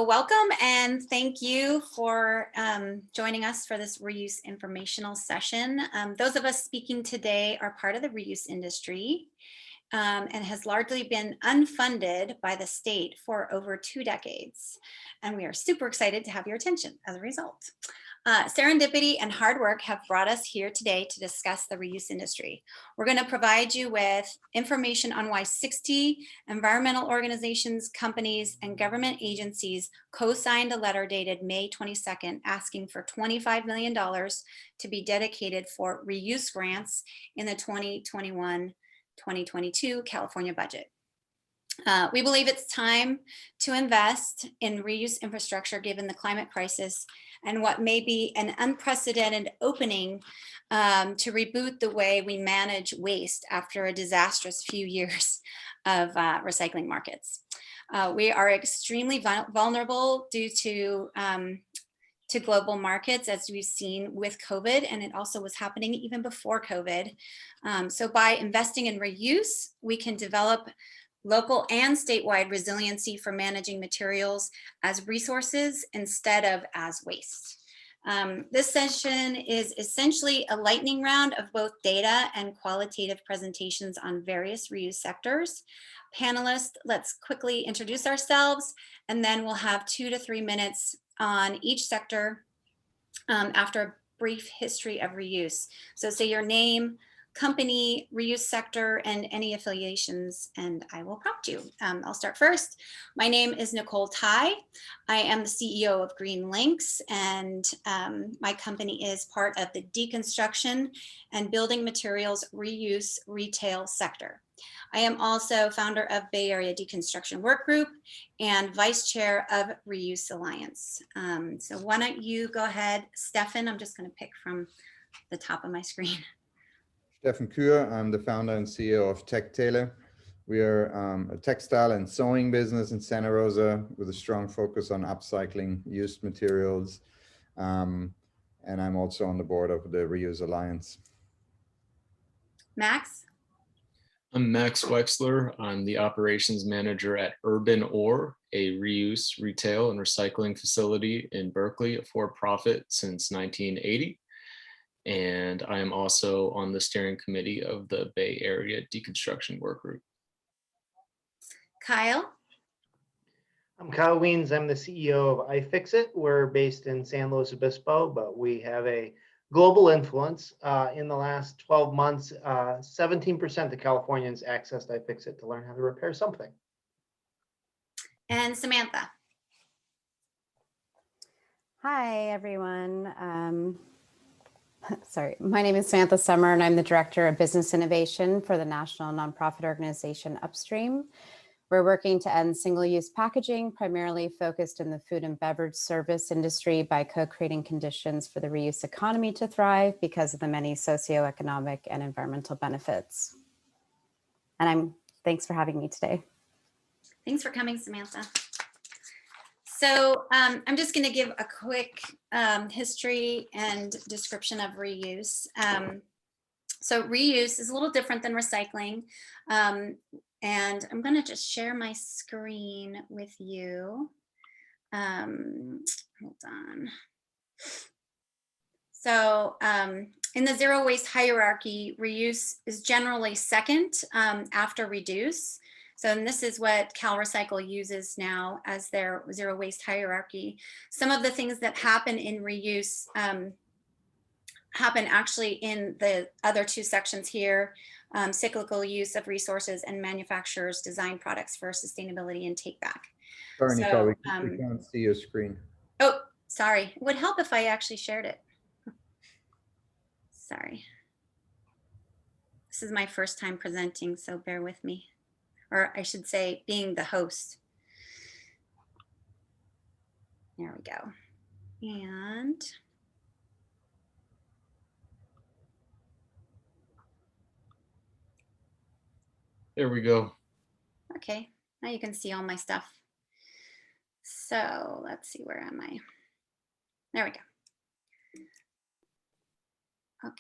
welcome and thank you for joining us for this reuse informational session. Those of us speaking today are part of the reuse industry and has largely been unfunded by the state for over 2 decades. And we are super excited to have your attention as a result. Serendipity and hard work have brought us here today to discuss the reuse industry. We're going to provide you with information on why 60 environmental organizations, companies, and government agencies co-signed a letter dated May 22nd asking for $25 million to be dedicated for reuse grants in the 2021-2022 California budget. We believe it's time to invest in reuse infrastructure given the climate crisis and what may be an unprecedented opening to reboot the way we manage waste after a disastrous few years of recycling markets. We are extremely vulnerable due to global markets, as we've seen with COVID, and it also was happening even before COVID. So by investing in reuse, we can develop local and statewide resiliency for managing materials as resources instead of as waste. This session is essentially a lightning round of both data and qualitative presentations on various reuse sectors. Panelists, let's quickly introduce ourselves, and then we'll have 2 to 3 minutes on each sector after a brief history of reuse. So say your name, company, reuse sector, and any affiliations, and I will prompt you. I'll start first. My name is Nicole Tai. I am the CEO of Green Links, and my company is part of the deconstruction and building materials reuse retail sector. I am also founder of Bay Area Deconstruction Work Group and vice chair of Reuse Alliance. So why don't you go ahead, Stefan? I'm just going to pick from the top of my screen. Stefan Kür, I'm the founder and CEO of Tech Tailor. We are a textile and sewing business in Santa Rosa with a strong focus on upcycling used materials. And I'm also on the board of the Reuse Alliance. Max? I'm Max Wexler. I'm the operations manager at Urban Ore, a reuse, retail, and recycling facility in Berkeley, a for-profit since 1980. And I am also on the steering committee of the Bay Area Deconstruction Work Group. Kyle? I'm Kyle Wiens. I'm the CEO of iFixit. We're based in San Luis Obispo, but we have a global influence. In the last 12 months, 17% of Californians accessed iFixit to learn how to repair something. And Samantha? Hi, everyone. Sorry, my name is Samantha Summer, and I'm the Director of Business Innovation for the national nonprofit organization Upstream. We're working to end single-use packaging, primarily focused in the food and beverage service industry by co-creating conditions for the reuse economy to thrive because of the many socioeconomic and environmental benefits. And thanks for having me today. Thanks for coming, Samantha. So I'm just going to give a quick history and description of reuse. So reuse is a little different than recycling. And I'm going to just share my screen with you. Hold on. So in the zero waste hierarchy, reuse is generally second after reduce. So and this is what CalRecycle uses now as their zero waste hierarchy. Some of the things that happen in reuse happen actually in the other 2 sections here, cyclical use of resources and manufacturers design products for sustainability and take back. Sorry, So, Nicole, we can't see your screen. Oh, sorry. It would help if I actually shared it. Sorry. This is my first time presenting, so bear with me. Or I should say being the host. There we go. And There we go. okay, now you can see all my stuff. So let's see, where am I? There we go. Okay.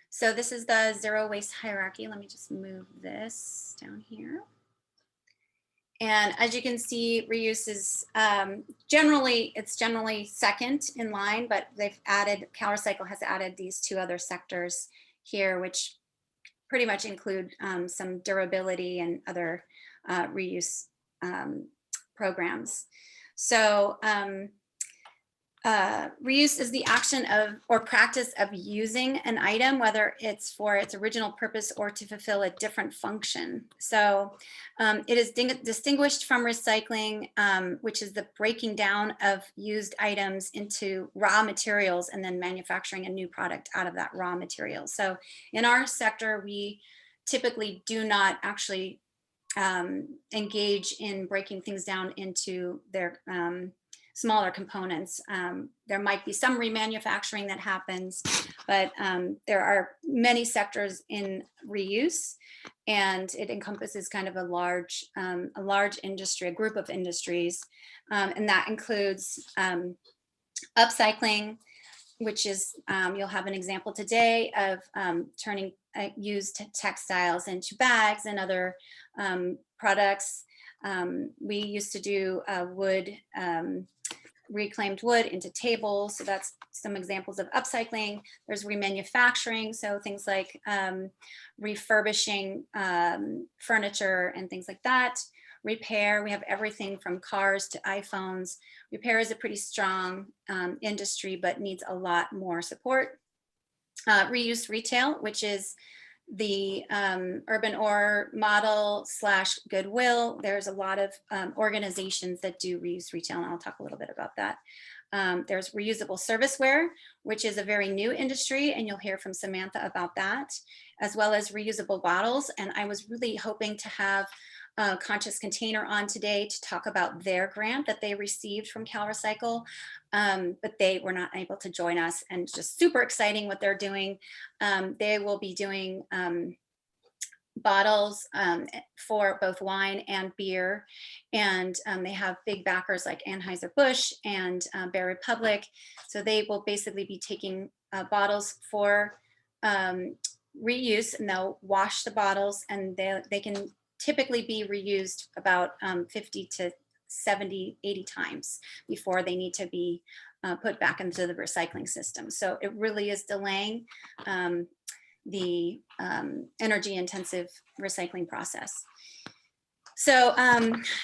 So this is the zero waste hierarchy. Let me just move this down here. And as you can see, reuse is generally second in line, but CalRecycle has added these two other sectors here, which pretty much include some durability and other reuse programs. So reuse is the action of or practice of using an item, whether it's for its original purpose or to fulfill a different function. So it is distinguished from recycling, which is the breaking down of used items into raw materials and then manufacturing a new product out of that raw material. So in our sector, we typically do not actually engage in breaking things down into their smaller components. There might be some remanufacturing that happens, but there are many sectors in reuse, and it encompasses kind of a large industry, a group of industries, and that includes upcycling, which is, you'll have an example today of turning used textiles into bags and other products. We used to do wood, reclaimed wood into tables. So that's some examples of upcycling. There's remanufacturing. So things like refurbishing furniture and things like that. Repair, we have everything from cars to iPhones. Repair is a pretty strong industry, but needs a lot more support. Reuse retail, which is the urban ore model / Goodwill. There's a lot of organizations that do reuse retail, and I'll talk a little bit about that. There's reusable serviceware, which is a very new industry, and you'll hear from Samantha about that, as well as reusable bottles. And I was really hoping to have Conscious Container on today to talk about their grant that they received from CalRecycle, but they were not able to join us, and just super exciting what they're doing. They will be doing bottles for both wine and beer, and they have big backers like Anheuser-Busch and Bear Republic. So they will basically be taking bottles for reuse, and they'll wash the bottles, and they can typically be reused about 50 to 70, 80 times before they need to be put back into the recycling system. So it really is delaying the energy intensive recycling process. So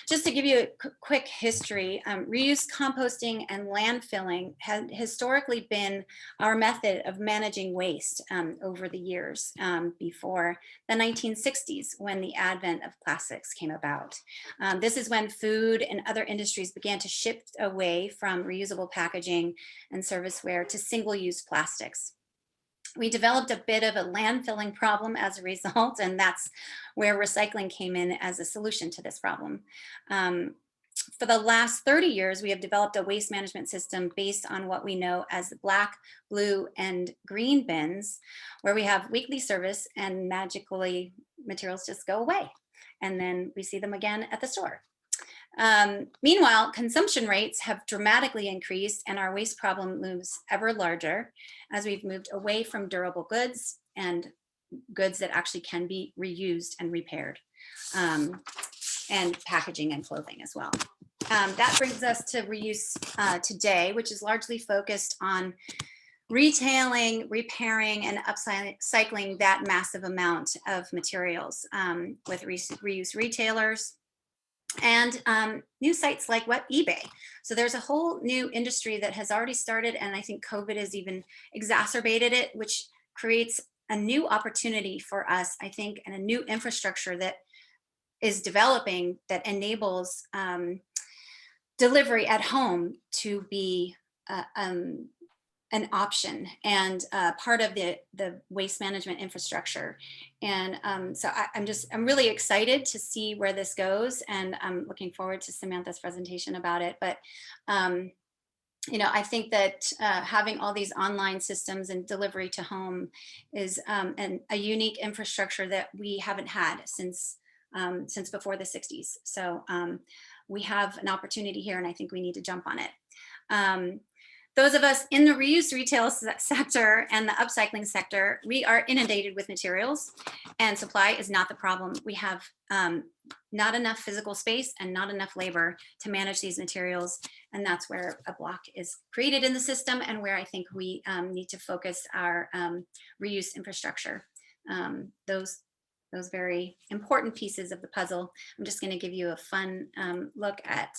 just to give you a quick history, reuse, composting, and landfilling had historically been our method of managing waste over the years before the 1960s, when the advent of plastics came about. This is when food and other industries began to shift away from reusable packaging and serviceware to single-use plastics. We developed a bit of a landfilling problem as a result, and that's where recycling came in as a solution to this problem. For the last 30 years, we have developed a waste management system based on what we know as the black, blue, and green bins, where we have weekly service and magically materials just go away, and then we see them again at the store. Meanwhile, consumption rates have dramatically increased, and our waste problem looms ever larger as we've moved away from durable goods and goods that actually can be reused and repaired, and packaging and clothing as well. That brings us to reuse today, which is largely focused on retailing, repairing, and upcycling that massive amount of materials with reuse retailers and new sites like eBay. So there's a whole new industry that has already started, and I think COVID has even exacerbated it, which creates a new opportunity for us, I think, and a new infrastructure that is developing that enables delivery at home to be an option and part of the waste management infrastructure. And so I'm really excited to see where this goes, and I'm looking forward to Samantha's presentation about it. But you know, I think that having all these online systems and delivery to home is a unique infrastructure that we haven't had since before the 60s. So we have an opportunity here, and I think we need to jump on it. those of us in the reuse retail sector and the upcycling sector, we are inundated with materials, and supply is not the problem. We have not enough physical space and not enough labor to manage these materials. And that's where a block is created in the system, and where I think we need to focus our reuse infrastructure. Those very important pieces of the puzzle. I'm just going to give you a fun look at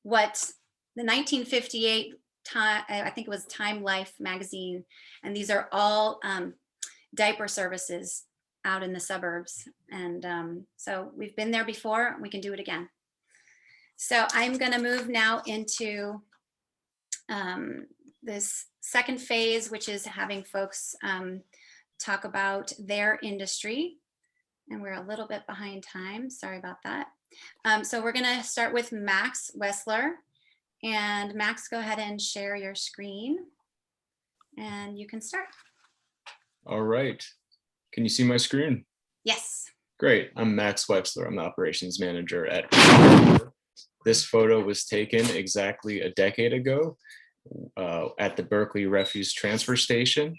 what the 1958 time, I think it was Time Life magazine, and these are all diaper services out in the suburbs. And so we've been there before, we can do it again. So I'm going to move now into this second phase, which is having folks talk about their industry. And we're a little bit behind time. Sorry about that. So we're going to start with Max Wessler. And Max, go ahead and share your screen and you can start. All right. Can you see my screen? Yes. Great. I'm Max Wexler. I'm the operations manager at. This photo was taken exactly a decade ago at the Berkeley Refuse Transfer Station.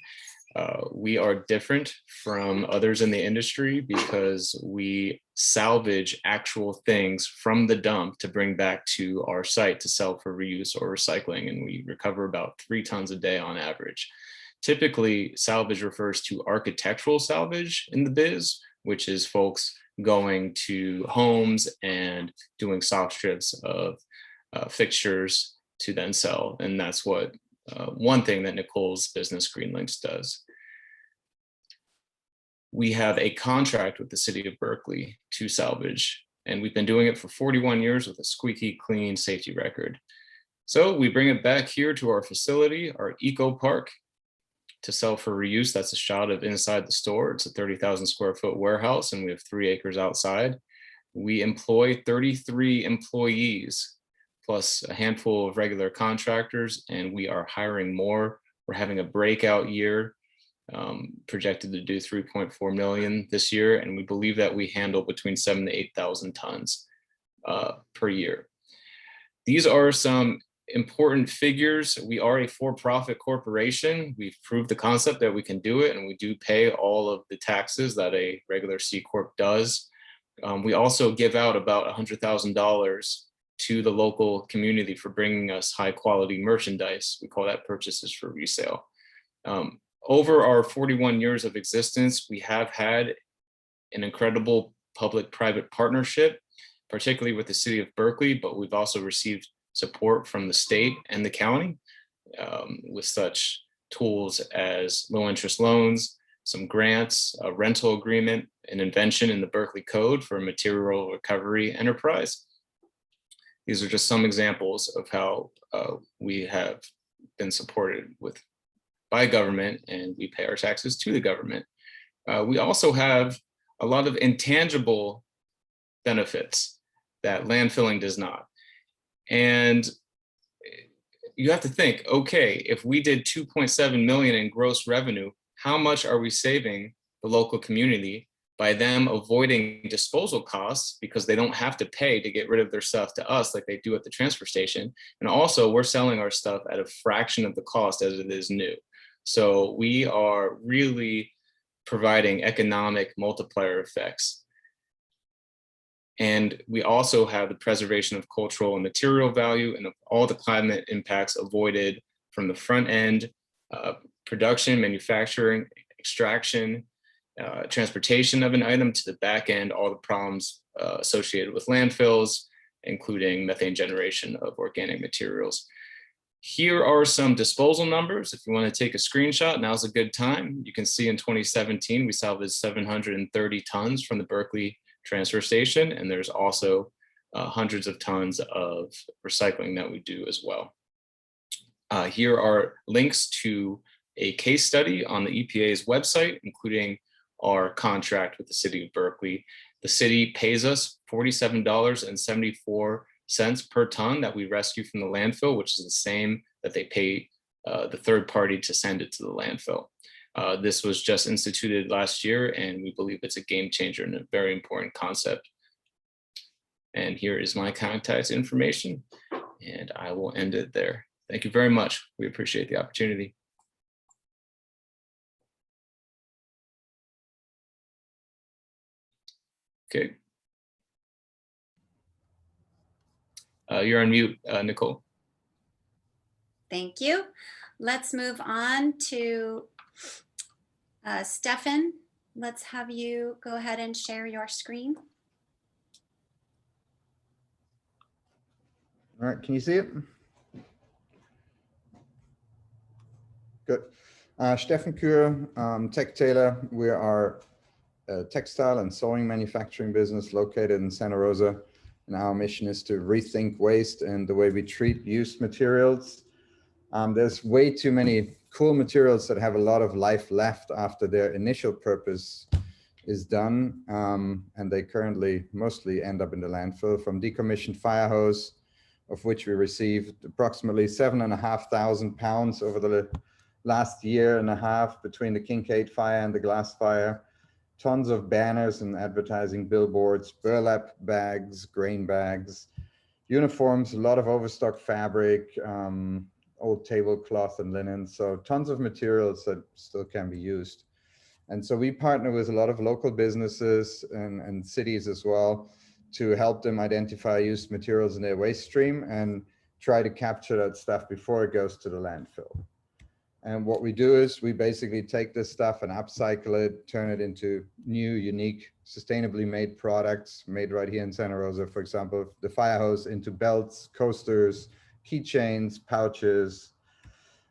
We are different from others in the industry because we salvage actual things from the dump to bring back to our site to sell for reuse or recycling, and we recover about 3 tons a day on average. Typically, salvage refers to architectural salvage in the biz, which is folks going to homes and doing soft strips of fixtures to then sell, and that's what one thing that Nicole's business Greenlinks does. We have a contract with the city of Berkeley to salvage, and we've been doing it for 41 years with a squeaky clean safety record. So we bring it back here to our facility, our Eco Park, to sell for reuse. That's a shot of inside the store. It's a 30,000 square foot warehouse, and we have 3 acres outside. We employ 33 employees, plus a handful of regular contractors, and we are hiring more. We're having a breakout year, projected to do 3.4 million this year, and we believe that we handle between 7,000 to 8,000 tons per year. These are some important figures. We are a for-profit corporation. We've proved the concept that we can do it, and we do pay all of the taxes that a regular C Corp does. We also give out about $100,000 to the local community for bringing us high quality merchandise. We call that purchases for resale. Over our 41 years of existence, we have had an incredible public-private partnership, particularly with the city of Berkeley, but we've also received support from the state and the county with such tools as low interest loans, some grants, a rental agreement, an invention in the Berkeley Code for a material recovery enterprise. These are just some examples of how we have been supported by government, and we pay our taxes to the government. We also have a lot of intangible benefits that landfilling does not. And you have to think, okay, if we did 2.7 million in gross revenue, how much are we saving the local community by them avoiding disposal costs because they don't have to pay to get rid of their stuff to us like they do at the transfer station. And also we're selling our stuff at a fraction of the cost as it is new. So we are really providing economic multiplier effects. And we also have the preservation of cultural and material value and of all the climate impacts avoided from the front end, production, manufacturing, extraction, transportation of an item to the back end, all the problems associated with landfills, including methane generation of organic materials. Here are some disposal numbers. If you want to take a screenshot, now's a good time. You can see in 2017, we salvaged 730 tons from the Berkeley transfer station, and there's also hundreds of tons of recycling that we do as well. Here are links to a case study on the EPA's website, including our contract with the city of Berkeley. The city pays us $47.74 per ton that we rescue from the landfill, which is the same that they pay the third party to send it to the landfill. This was just instituted last year, and we believe it's a game changer and a very important concept. And here is my contact information. And I will end it there. Thank you very much. We appreciate the opportunity. Okay. You're on mute, Nicole. Thank you. Let's move on to Stefan. Let's have you go ahead and share your screen. All right, can you see it? Good. Stefan Kür, Tech Tailor. We are a textile and sewing manufacturing business located in Santa Rosa. And our mission is to rethink waste and the way we treat used materials. There's way too many cool materials that have a lot of life left after their initial purpose is done. And they currently mostly end up in the landfill, from decommissioned fire hose, of which we received approximately 7,500 pounds over the last year and a half between the Kincaid fire and the glass fire. Tons of banners and advertising billboards, burlap bags, grain bags, uniforms, a lot of overstock fabric, old tablecloth and linen. So tons of materials that still can be used. And so we partner with a lot of local businesses and cities as well to help them identify used materials in their waste stream and try to capture that stuff before it goes to the landfill. And what we do is we basically take this stuff and upcycle it, turn it into new, unique, sustainably made products made right here in Santa Rosa. For example, the fire hose into belts, coasters, keychains, pouches,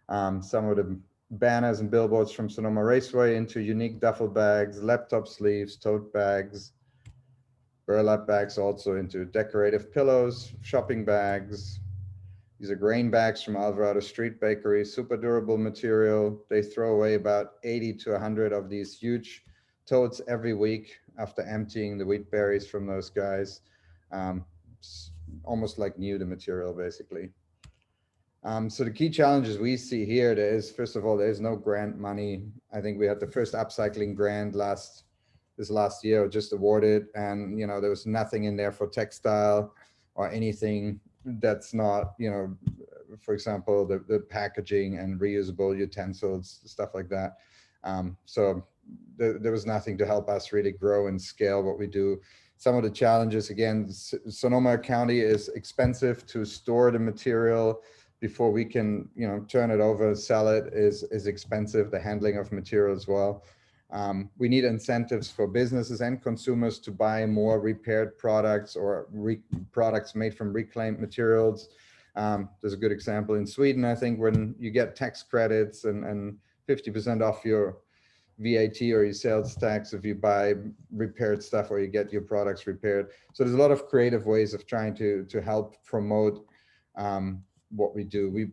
some of the banners and billboards from Sonoma Raceway into unique duffel bags, laptop sleeves, tote bags, burlap bags also into decorative pillows, shopping bags. These are grain bags from Alvarado Street Bakery, super durable material. They throw away about 80 to 100 of these huge totes every week after emptying the wheat berries from those guys. Almost like new, the material, basically. So the key challenges we see here, first of all, there's no grant money. I think we had the first upcycling grant this last year, just awarded, and there was nothing in there for textile or anything that's not, for example, the packaging and reusable utensils, stuff like that. So there was nothing to help us really grow and scale what we do. Some of the challenges, again, Sonoma County is expensive to store the material before we can, turn it over, sell it is expensive, the handling of material as well. We need incentives for businesses and consumers to buy more repaired products or products made from reclaimed materials. There's a good example in Sweden, I think, when you get tax credits and 50% off your VAT or your sales tax if you buy repaired stuff or you get your products repaired. So there's a lot of creative ways of trying to help promote what we do.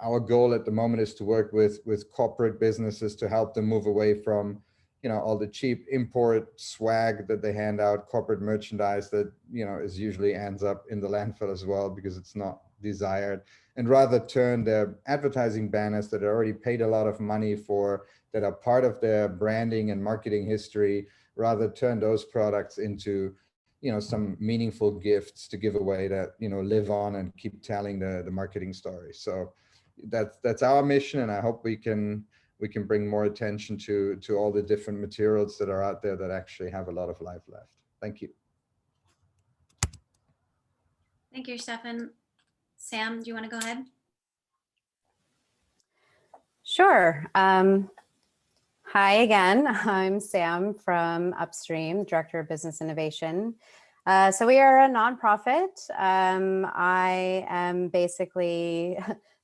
Our goal at the moment is to work with corporate businesses to help them move away from all the cheap import swag that they hand out, corporate merchandise that is usually ends up in the landfill as well because it's not desired, and rather turn their advertising banners that are already paid a lot of money for, that are part of their branding and marketing history, rather turn those products into some meaningful gifts to give away that live on and keep telling the marketing story. So that's our mission, and I hope we can bring more attention to all the different materials that are out there that actually have a lot of life left. Thank you. Thank you, Stefan. Sam, do you want to go ahead? Sure. Hi again, I'm Sam from Upstream, Director of Business Innovation. So we are a nonprofit. I am basically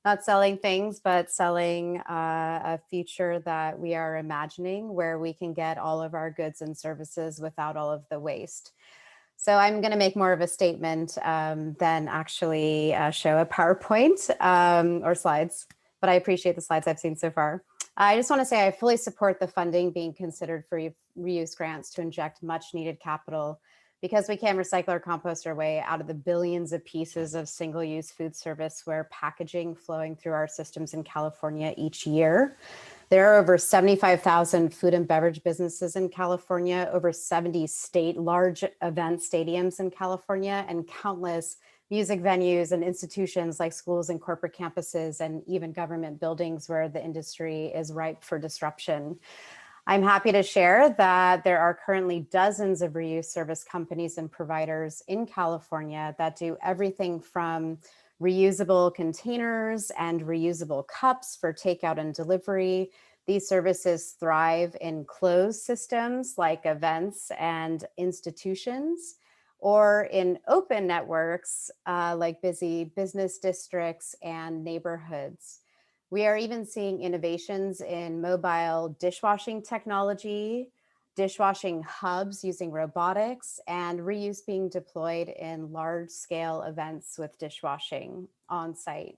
not selling things, but selling a future that we are imagining where we can get all of our goods and services without all of the waste. So I'm going to make more of a statement than actually show a PowerPoint or slides, but I appreciate the slides I've seen so far. I just want to say I fully support the funding being considered for reuse grants to inject much needed capital, because we can recycle or compost our way out of the billions of pieces of single-use food serviceware packaging flowing through our systems in California each year. There are over 75,000 food and beverage businesses in California, over 70 large event stadiums in California, and countless music venues and institutions like schools and corporate campuses and even government buildings where the industry is ripe for disruption. I'm happy to share that there are currently dozens of reuse service companies and providers in California that do everything from reusable containers and reusable cups for takeout and delivery. These services thrive in closed systems like events and institutions, or in open networks like busy business districts and neighborhoods. We are even seeing innovations in mobile dishwashing technology, dishwashing hubs using robotics, and reuse being deployed in large-scale events with dishwashing on site.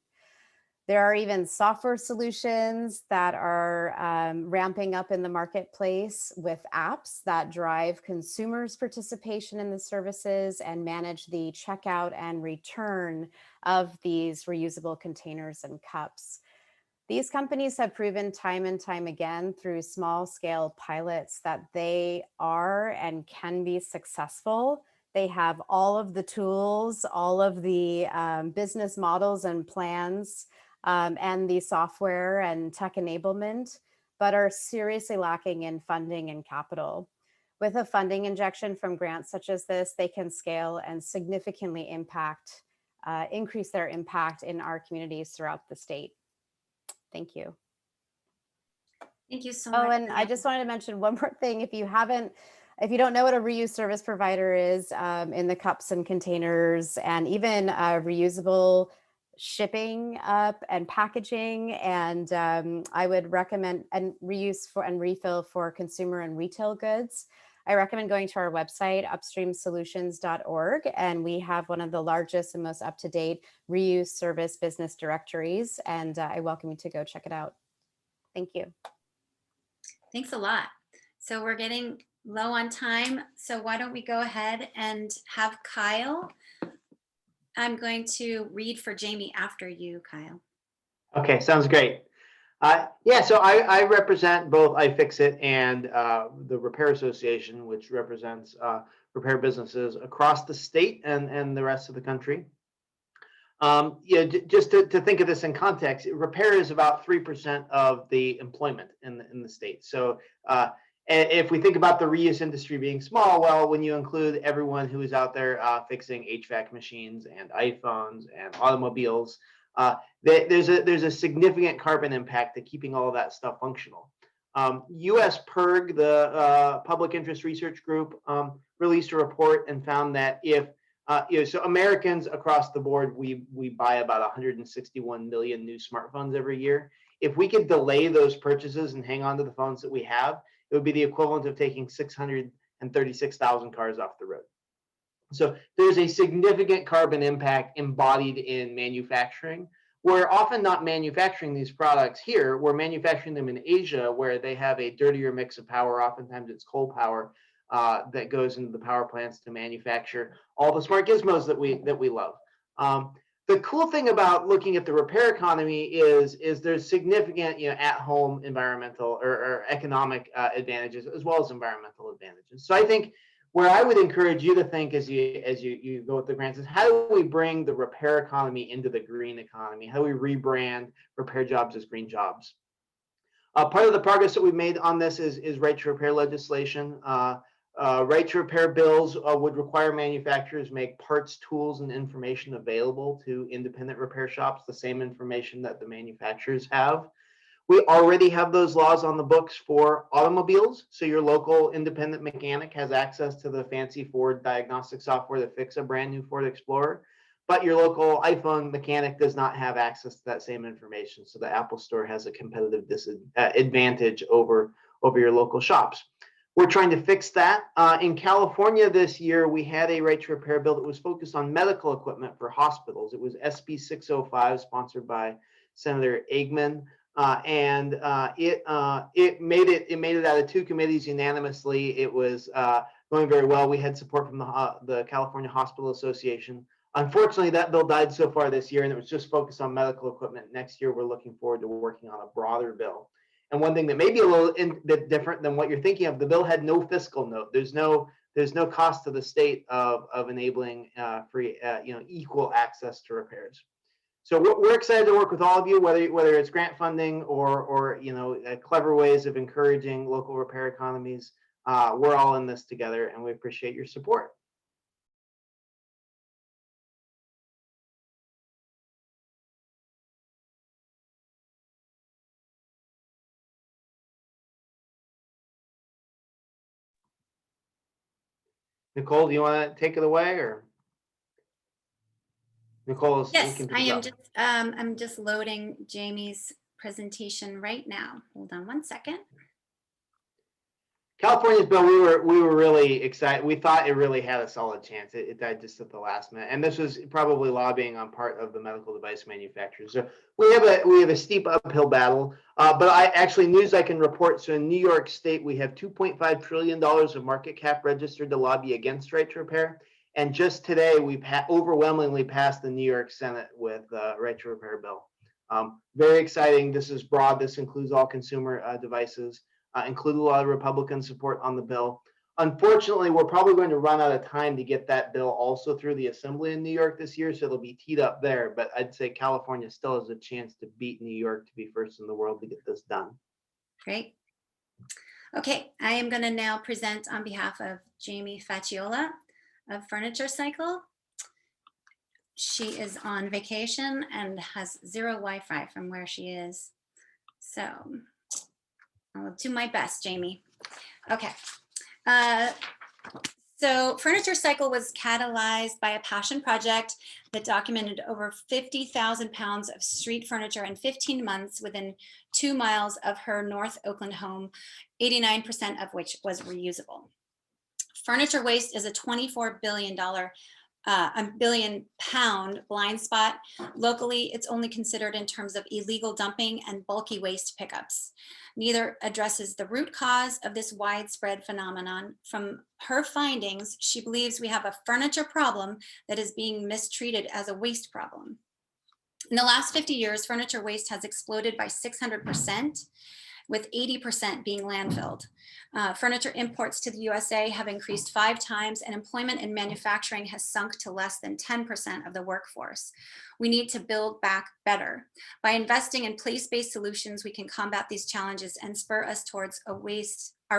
There are even software solutions that are ramping up in the marketplace with apps that drive consumers' participation in the services and manage the checkout and return of these reusable containers and cups. These companies have proven time and time again through small scale pilots that they are and can be successful. They have all of the tools, all of the business models and plans, and the software and tech enablement, but are seriously lacking in funding and capital. With a funding injection from grants such as this, they can scale and significantly increase their impact in our communities throughout the state. Thank you. Thank you so much. Oh, and I just wanted to mention one more thing. If you don't know what a reuse service provider is, in the cups and containers and even reusable shipping up and packaging, and I would recommend and reuse for and refill for consumer and retail goods. I recommend going to our website, upstreamsolutions.org, and we have one of the largest and most up-to-date reuse service business directories, and I welcome you to go check it out. Thank you. Thanks a lot. So we're getting low on time, so why don't we go ahead and have Kyle. I'm going to read for Jamie after you, Kyle. Okay, sounds great. Yeah, so I represent both iFixit and the Repair Association, which represents repair businesses across the state and the rest of the country. Yeah, just to think of this in context, repair is about 3% of the employment in the state. So if we think about the reuse industry being small, well, when you include everyone who is out there fixing HVAC machines and iPhones and automobiles, there's a significant carbon impact to keeping all of that stuff functional. US PIRG, the Public Interest Research Group, released a report and found that if so Americans across the board, we buy about 161 million new smartphones every year. If we could delay those purchases and hang on to the phones that we have, it would be the equivalent of taking 636,000 cars off the road. So there's a significant carbon impact embodied in manufacturing. We're often not manufacturing these products here. We're manufacturing them in Asia, where they have a dirtier mix of power. Oftentimes it's coal power that goes into the power plants to manufacture all the smart gizmos that we love. The cool thing about looking at the repair economy is there's significant at-home environmental or economic advantages as well as environmental advantages. So I think where I would encourage you to think as you go with the grants is, how do we bring the repair economy into the green economy? How do we rebrand repair jobs as green jobs? Part of the progress that we've made on this is right to repair legislation. Right to repair bills would require manufacturers make parts, tools, and information available to independent repair shops, the same information that the manufacturers have. We already have those laws on the books for automobiles. So your local independent mechanic has access to the fancy Ford diagnostic software to fix a brand new Ford Explorer. But your local iPhone mechanic does not have access to that same information. So the Apple Store has a competitive advantage over your local shops. We're trying to fix that. In California this year, we had a right to repair bill that was focused on medical equipment for hospitals. It was SB 605, sponsored by Senator Eggman, and it made it out of two committees unanimously. It was going very well. We had support from the California Hospital Association. Unfortunately, that bill died so far this year, and it was just focused on medical equipment. Next year, we're looking forward to working on a broader bill. And one thing that may be a little bit different than what you're thinking of, the bill had no fiscal note. There's no there's no cost to the state of enabling free, equal access to repairs. So we're excited to work with all of you, whether it's grant funding or clever ways of encouraging local repair economies. We're all in this together, and we appreciate your support. Nicole, do you want to take it away, or Nicole? Yes, I am just I'm just loading Jamie's presentation right now. Hold on one second. California's bill, we were really excited. We thought it really had a solid chance. It died just at the last minute, and this was probably lobbying on part of the medical device manufacturers. So we have a steep uphill battle. But news I can report. So in New York State, we have $2.5 trillion of market cap registered to lobby against right to repair. And just today, we've overwhelmingly passed the New York Senate with right to repair bill. Very exciting. This is broad. This includes all consumer devices. Include a lot of Republican support on the bill. Unfortunately, we're probably going to run out of time to get that bill also through the Assembly in New York this year, so it'll be teed up there. But I'd say California still has a chance to beat New York to be first in the world to get this done. Great. Okay, I am going to now present on behalf of Jamie Facciola of Furniture Cycle. She is on vacation and has zero Wi-Fi from where she is. So I'll do my best, Jamie. Okay. So Furniture Cycle was catalyzed by a passion project that documented over 50,000 pounds of street furniture in 15 months within 2 miles of her North Oakland home, 89% of which was reusable. Furniture waste is a $24 billion £1 billion blind spot. Locally, it's only considered in terms of illegal dumping and bulky waste pickups. Neither addresses the root cause of this widespread phenomenon. From her findings, she believes we have a furniture problem that is being mistreated as a waste problem. In the last 50 years, furniture waste has exploded by 600%, with 80% being landfilled. Furniture imports to the USA have increased 5 times, and employment in manufacturing has sunk to less than 10% of the workforce. We need to build back better. By investing in place-based solutions, we can combat these challenges and spur us towards our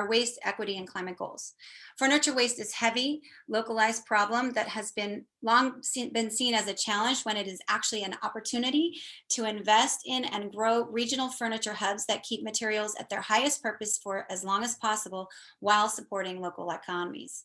waste equity and climate goals. Furniture waste is heavy, localized problem that has been long been seen as a challenge when it is actually an opportunity to invest in and grow regional furniture hubs that keep materials at their highest purpose for as long as possible while supporting local economies.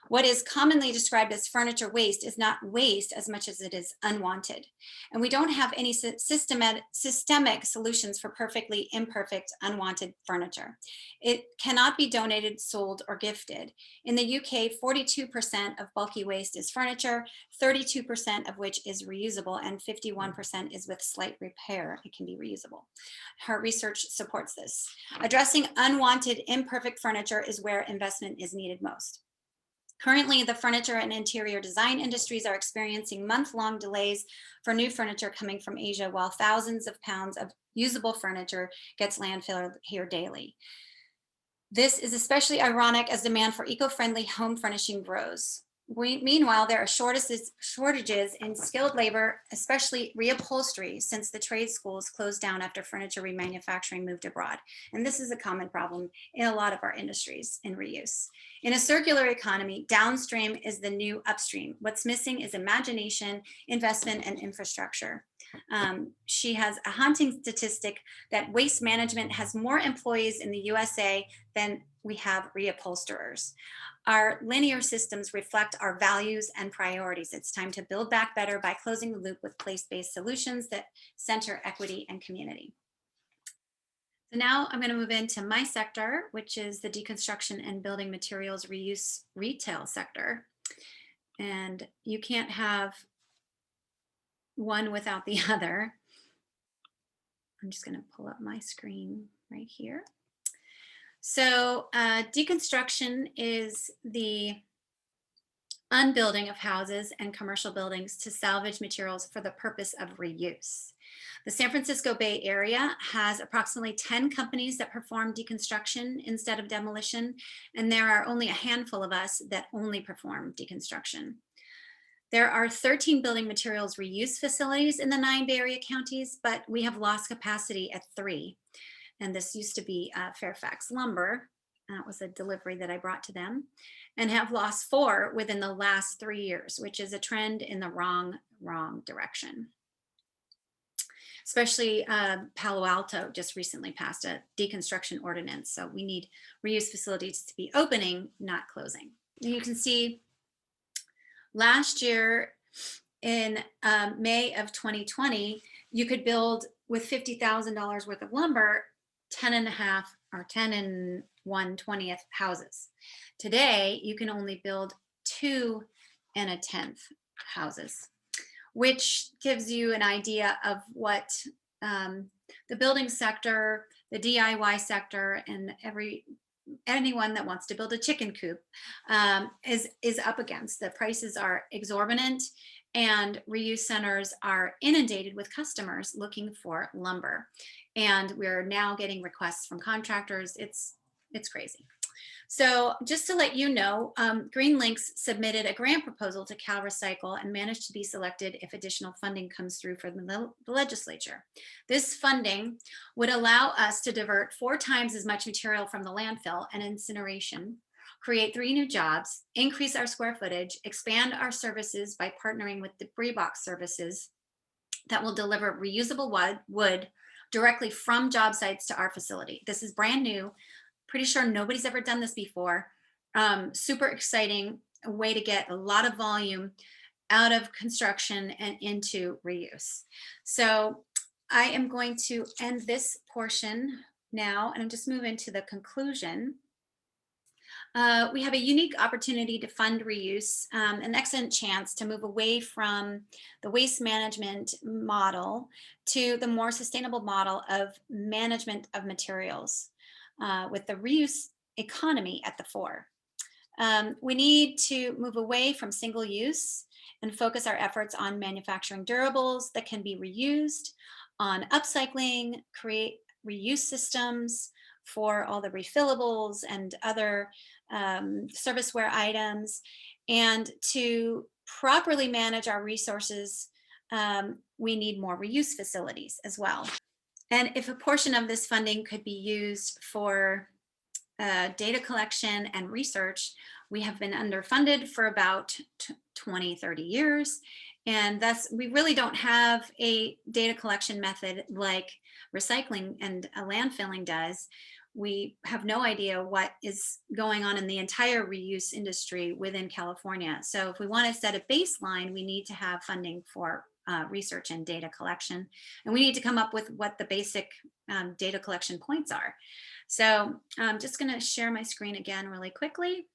What is commonly described as furniture waste is not waste as much as it is unwanted. And we don't have any systemic solutions for perfectly imperfect, unwanted furniture. It cannot be donated, sold, or gifted. In the UK, 42% of bulky waste is furniture, 32% of which is reusable, and 51% is with slight repair. It can be reusable. Her research supports this. Addressing unwanted, imperfect furniture is where investment is needed most. Currently, the furniture and interior design industries are experiencing month-long delays for new furniture coming from Asia, while thousands of pounds of usable furniture gets landfilled here daily. This is especially ironic as demand for eco-friendly home furnishing grows. Meanwhile, there are shortages in skilled labor, especially reupholstery, since the trade schools closed down after furniture remanufacturing moved abroad. And this is a common problem in a lot of our industries in reuse. In a circular economy, downstream is the new upstream. What's missing is imagination, investment, and infrastructure. She has a haunting statistic that waste management has more employees in the USA than we have reupholsterers. Our linear systems reflect our values and priorities. It's time to build back better by closing the loop with place-based solutions that center equity and community. So now I'm going to move into my sector, which is the deconstruction and building materials reuse retail sector. And you can't have one without the other. I'm just going to pull up my screen right here. So deconstruction is the unbuilding of houses and commercial buildings to salvage materials for the purpose of reuse. The San Francisco Bay Area has approximately 10 companies that perform deconstruction instead of demolition, and there are only a handful of us that only perform deconstruction. There are 13 building materials reuse facilities in the 9 Bay Area counties, but we have lost capacity at 3. And this used to be Fairfax Lumber. That was a delivery that I brought to them, and have lost 4 within the last 3 years, which is a trend in the wrong direction. Especially Palo Alto just recently passed a deconstruction ordinance. So we need reuse facilities to be opening, not closing. And you can see last year in May of 2020, you could build with $50,000 worth of lumber, 10 and 1/20 houses. Today, you can only build 2 1/10 houses, which gives you an idea of what the building sector, the DIY sector, and anyone that wants to build a chicken coop is up against. The prices are exorbitant, and reuse centers are inundated with customers looking for lumber. And we're now getting requests from contractors. It's crazy. So just to let you know, Green Links submitted a grant proposal to Cal Recycle and managed to be selected if additional funding comes through from the legislature. This funding would allow us to divert 4 times as much material from the landfill and incineration, create 3 new jobs, increase our square footage, expand our services by partnering with debris box services that will deliver reusable wood directly from job sites to our facility. This is brand new. Pretty sure nobody's ever done this before. Super exciting, a way to get a lot of volume out of construction and into reuse. So I am going to end this portion now, and I'm just moving to the conclusion. We have a unique opportunity to fund reuse, an excellent chance to move away from the waste management model to the more sustainable model of management of materials. With the reuse economy at the fore. We need to move away from single use and focus our efforts on manufacturing durables that can be reused, on upcycling, create reuse systems for all the refillables and other serviceware items, and to properly manage our resources, we need more reuse facilities as well. And if a portion of this funding could be used for data collection and research, we have been underfunded for about 20, 30 years. And thus, we really don't have a data collection method like recycling and landfilling does. We have no idea what is going on in the entire reuse industry within California. So if we want to set a baseline, we need to have funding for research and data collection. And we need to come up with what the basic data collection points are. So I'm just going to share my screen again really quickly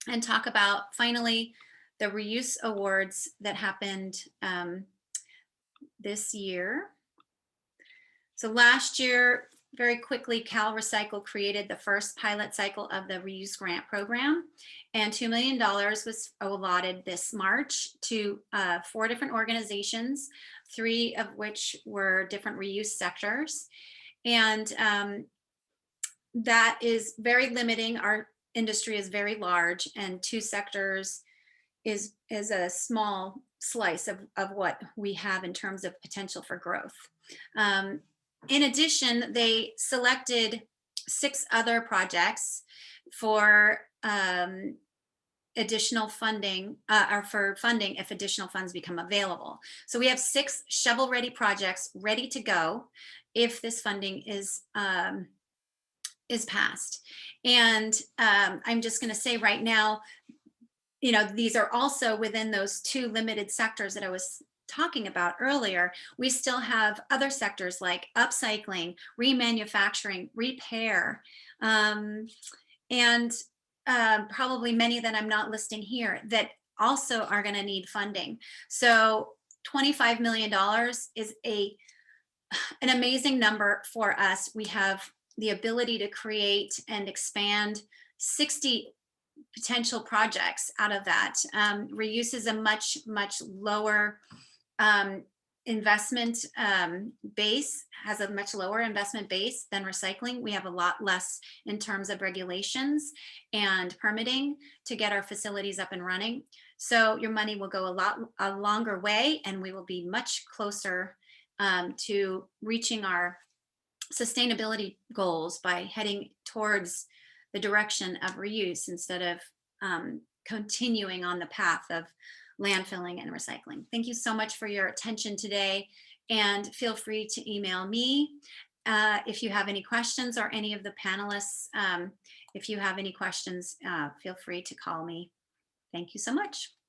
and talk about finally the reuse awards that happened this year. So last year, very quickly, Cal Recycle created the first pilot cycle of the reuse grant program, and $2 million was allotted this March to 4 different organizations, 3 of which were different reuse sectors. And that is very limiting. Our industry is very large, and 2 sectors is a small slice of what we have in terms of potential for growth. In addition, they selected 6 other projects for additional funding or for funding if additional funds become available. So we have 6 shovel-ready projects ready to go if this funding is passed. And I'm just going to say right now, you know, these are also within those 2 limited sectors that I was talking about earlier. We still have other sectors like upcycling, remanufacturing, repair, and probably many that I'm not listing here that also are going to need funding. So $25 million is an amazing number for us. We have the ability to create and expand 60 potential projects out of that. Reuse is a much lower investment base, has a much lower investment base than recycling. We have a lot less in terms of regulations and permitting to get our facilities up and running. So your money will go a longer way, and we will be much closer to reaching our sustainability goals by heading towards the direction of reuse instead of continuing on the path of landfilling and recycling. Thank you so much for your attention today, and feel free to email me if you have any questions, or any of the panelists. If you have any questions, feel free to call me. Thank you so much.